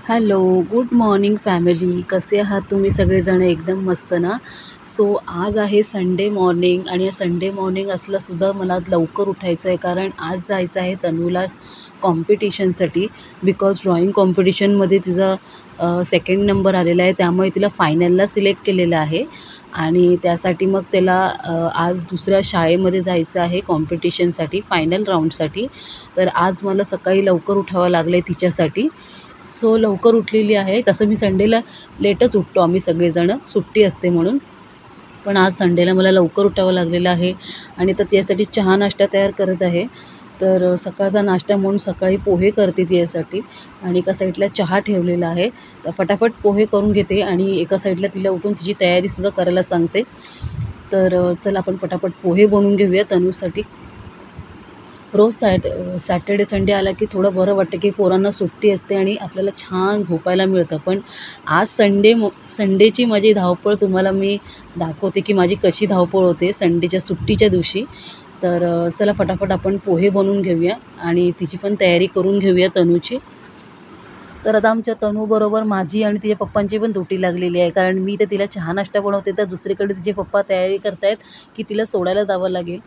Hello, good morning family. कसे आहात तुम्ही सगळेजण? एकदम मस्त ना. सो आज आहे संडे मॉर्निंग आणि या संडे मॉर्निंग असलासुद्धा मला लवकर उठायचं आहे, कारण आज जायचं आहे तनूला कॉम्पिटिशनसाठी. बिकॉज ड्रॉइंग कॉम्पिटिशनमध्ये तिचा सेकंड नंबर आलेला आहे, त्यामुळे तिला फायनलला सिलेक्ट केलेलं आहे. आणि त्यासाठी मग त्याला आज दुसऱ्या शाळेमध्ये जायचं आहे कॉम्पिटिशनसाठी, फायनल राऊंडसाठी. तर आज मला सकाळी लवकर उठावं लागलं आहे तिच्यासाठी. सो लवकर उठलेली आहे. तसं मी संडेला लेटच उठतो आम्ही सगळेजणं, सुट्टी असते म्हणून. पण आज संडेला मला लवकर उठावं लागलेलं आहे आणि तर त्यासाठी चहा नाश्ता तयार करत आहे. तर सकाळचा नाश्ता म्हणून सकाळी पोहे करते तिच्यासाठी आणि एका साईडला चहा ठेवलेला आहे. तर फटाफट पोहे करून घेते आणि एका साईडला तिला उठून तिची तयारीसुद्धा करायला सांगते. तर चला आपण पटापट पोहे बनवून घेऊया तनूसाठी. रोज सॅटर्डे संडे आला की थोडं बरं वाटतं की पोरांना सुट्टी असते आणि आपल्याला छान झोपायला मिळतं. पण आज संडेची माझी धावपळ तुम्हाला मी दाखवते की माझी कशी धावपळ होते संडेच्या सुट्टीच्या दिवशी. तर चला फटाफट आपण पोहे बनवून घेऊया आणि तिची पण तयारी करून घेऊया तनूची. तर आता आमच्या तनूबरोबर माझी आणि तिच्या पप्पांची पण ड्युटी लागलेली आहे, कारण मी तर तिला चहा नाश्ता बनवते, तर दुसरीकडे तिचे पप्पा तयारी करत आहेत की तिला सोडायला जावं लागेल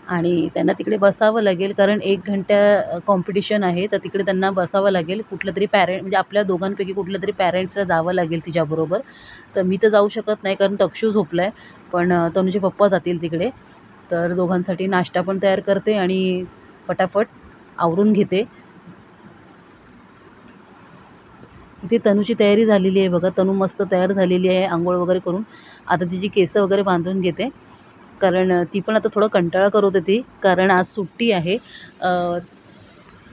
आणि त्यांना तिकडे बसावं लागेल, कारण 1 घंटा कॉम्पिटिशन आहे. तर तिकडे त्यांना बसावं लागेल. कुठलं तरी म्हणजे आपल्या दोघांपैकी कुठलं तरी पॅरेंट्सला जावं लागेल तिच्याबरोबर. तर मी तर जाऊ शकत नाही, कारण तक्षू झोपला आहे. पण तनूचे पप्पा जातील तिकडे. तर दोघांसाठी नाश्ता पण तयार करते आणि फटाफट आवरून घेते. इथे तनूची तयारी झालेली आहे बघा. तनू मस्त तयार झालेली आहे अंघोळ वगैरे करून. आता तिची केसं वगैरे बांधून घेते, कारण ती पण आता थोडं कंटाळा करत होती, कारण आज सुट्टी आहे.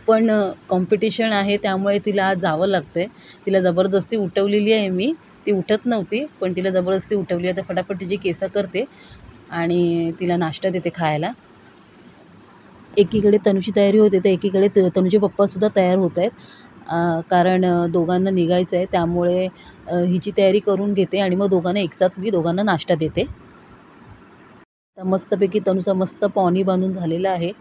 पण कॉम्पिटिशन आहे त्यामुळे तिला आज जावं लागतं आहे. तिला जबरदस्ती उठवलेली आहे मी. ती उठत नव्हती, पण तिला जबरदस्ती उठवली आहे. तर फटाफट तिची केसं करते आणि तिला नाश्ता देते खायला. एकीकडे तनूची तयारी होते, तर एकीकडे तनूचे पप्पासुद्धा तयार होत आहेत. कारण दोघांना निघायचं आहे, त्यामुळे हिची तयारी करून घेते आणि मग दोघांना एकसाथ मी दोघांना नाश्ता देते. तर मस्तपैकी तनूचा मस्त पॉनी बांधून झालेला आहे.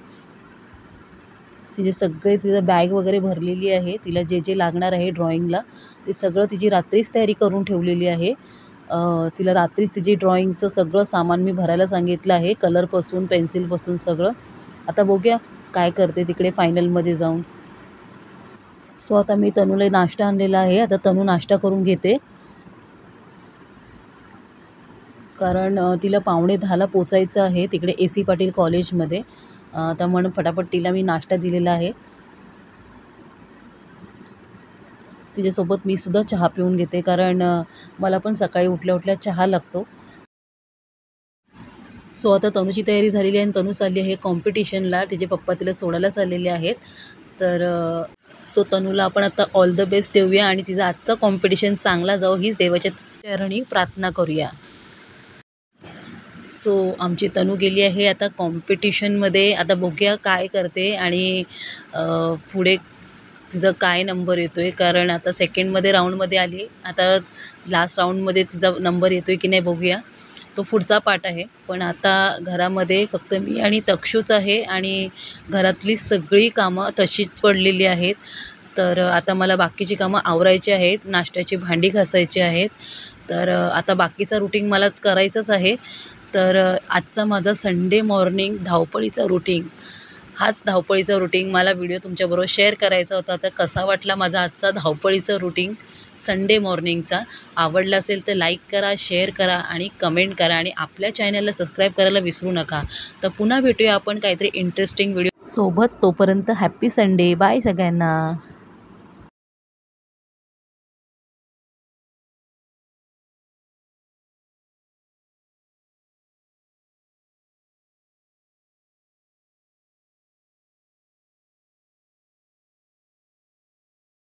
तिचं बॅग वगैरे भरलेली आहे. तिला जे जे लागणार आहे ड्रॉइंगला ते सगळं तिची रात्रीच तयारी करून ठेवलेली आहे. तिला रात्रीच तिची ड्रॉइंगचं सगळं सामान मी भरायला सांगितलं आहे, कलरपासून पेन्सिलपासून सगळं. आता बघूया काय करते तिकडे फायनलमध्ये जाऊन. सो आता मी तनूला नाश्ता आणलेला आहे. आता तनू नाश्ता करून घेते, कारण तिला 9:45ला पोचायचं आहे तिकडे AC पाटील कॉलेजमध्ये. तर म्हणून फटाफट तिला मी नाश्ता दिलेला आहे. तिच्यासोबत मी सुद्धा चहा पिऊन घेते, कारण मला पण सकाळी उठल्या उठल्या चहा लागतो. सो आता तनूची तयारी झालेली आहे आणि तनू चालली आहे कॉम्पिटिशनला. तिचे पप्पा तिला सोडायला चाललेले आहेत. तर सो तनूला आपण आता ऑल द बेस्ट देऊया आणि तिचा आजचा कॉम्पिटिशन चांगला जावो हीच देवाच्या चरणी प्रार्थना करूया. सो आमची तनू गेली आहे आता कॉम्पिटिशनमध्ये. आता बघूया काय करते आणि पुढे तिचा काय नंबर येतो आहे, कारण आता सेकंडमध्ये राऊंडमध्ये आली. आता लास्ट राऊंडमध्ये तिचा नंबर येतो आहे की नाही बघूया. तो पुढचा पार्ट आहे. पण आता घरामध्ये फक्त मी आणि तक्षूच आहे आणि घरातली सगळी कामं तशीच पडलेली आहेत. तर आता मला बाकीची कामं आवरायची आहेत, नाश्त्याची भांडी घासायची आहेत. तर आता बाकीचा रुटीन मला करायचंच आहे. तर आजचा माझा संडे मॉर्निंग धावपळीचा हाच धावपळीचा रुटीन मला व्हिडिओ तुमच्याबरोबर शेअर करायचा होता. तर कसा वाटला माझा आजचा धावपळीचा रुटीन संडे मॉर्निंगचा? आवडला असेल तर लाईक करा, शेअर करा आणि कमेंट करा आणि आपल्या चॅनलला सबस्क्राईब करायला विसरू नका. तर पुन्हा भेटूया आपण काहीतरी इंटरेस्टिंग व्हिडिओ सोबत. तोपर्यंत हॅप्पी संडे. बाय सगळ्यांना.